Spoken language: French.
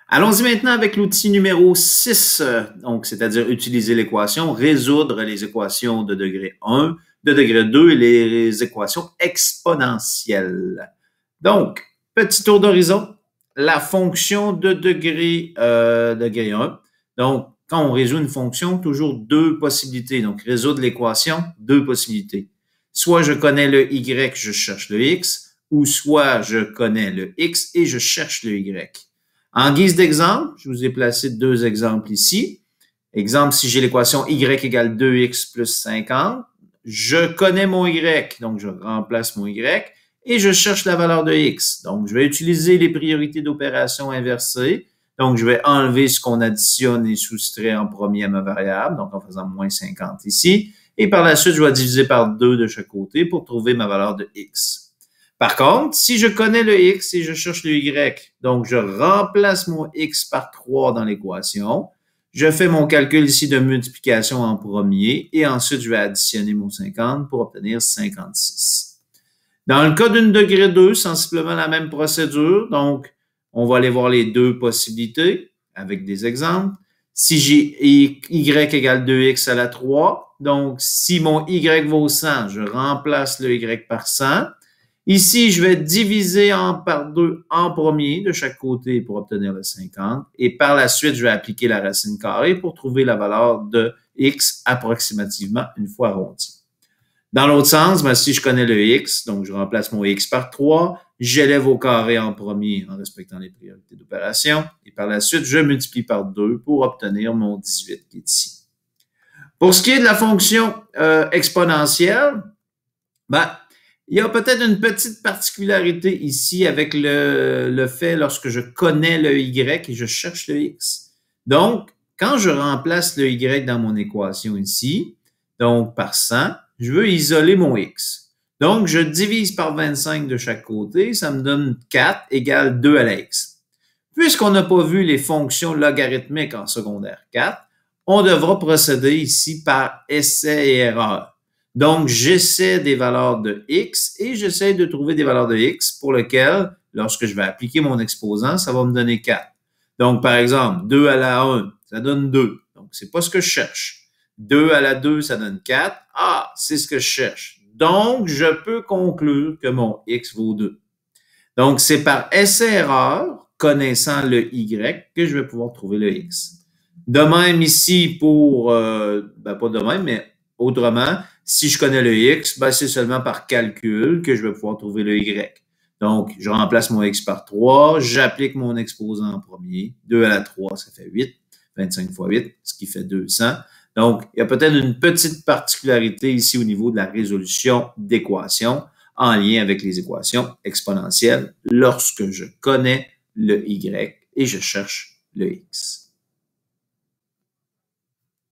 Allons-y maintenant avec l'outil numéro 6, donc c'est-à-dire utiliser l'équation, résoudre les équations de degré 1, de degré 2 et les équations exponentielles. Donc, petit tour d'horizon, la fonction de degré 1. Donc, quand on résout une fonction, toujours deux possibilités. Donc, résoudre l'équation, deux possibilités. Soit je connais le y, je cherche le x, ou soit je connais le x et je cherche le y. En guise d'exemple, je vous ai placé deux exemples ici. Exemple, si j'ai l'équation y égale 2x plus 50, je connais mon y, donc je remplace mon y, et je cherche la valeur de x. Donc, je vais utiliser les priorités d'opération inversées. Donc, je vais enlever ce qu'on additionne et soustrait en premier à ma variable, donc en faisant moins 50 ici. Et par la suite, je vais diviser par 2 de chaque côté pour trouver ma valeur de x. Par contre, si je connais le x et je cherche le y, donc je remplace mon x par 3 dans l'équation, je fais mon calcul ici de multiplication en premier et ensuite je vais additionner mon 50 pour obtenir 56. Dans le cas d'une degré 2, sensiblement la même procédure, donc on va aller voir les deux possibilités avec des exemples. Si j'ai y égale 2x à la 3, donc si mon y vaut 100, je remplace le y par 100. Ici, je vais diviser par 2 en premier de chaque côté pour obtenir le 50. Et par la suite, je vais appliquer la racine carrée pour trouver la valeur de x approximativement une fois arrondi. Dans l'autre sens, si je connais le x, donc je remplace mon x par 3, j'élève au carré en premier en respectant les priorités d'opération. Et par la suite, je multiplie par 2 pour obtenir mon 18 qui est ici. Pour ce qui est de la fonction exponentielle, il y a peut-être une petite particularité ici avec le fait lorsque je connais le y et je cherche le x. Donc, quand je remplace le y dans mon équation ici, donc par 100, je veux isoler mon x. Donc, je divise par 25 de chaque côté, ça me donne 4 égale 2 à la x. Puisqu'on n'a pas vu les fonctions logarithmiques en secondaire 4, on devra procéder ici par essai et erreur. Donc, j'essaie des valeurs de x et j'essaie de trouver des valeurs de x pour lesquelles, lorsque je vais appliquer mon exposant, ça va me donner 4. Donc, par exemple, 2 à la 1, ça donne 2. Donc, c'est pas ce que je cherche. 2 à la 2, ça donne 4. Ah, c'est ce que je cherche. Donc, je peux conclure que mon x vaut 2. Donc, c'est par essai-erreur, connaissant le y, que je vais pouvoir trouver le x. De même ici pour, pas de même, mais autrement, si je connais le x, c'est seulement par calcul que je vais pouvoir trouver le y. Donc, je remplace mon x par 3, j'applique mon exposant en premier. 2 à la 3, ça fait 8. 25 fois 8, ce qui fait 200. Donc, il y a peut-être une petite particularité ici au niveau de la résolution d'équations en lien avec les équations exponentielles lorsque je connais le y et je cherche le x.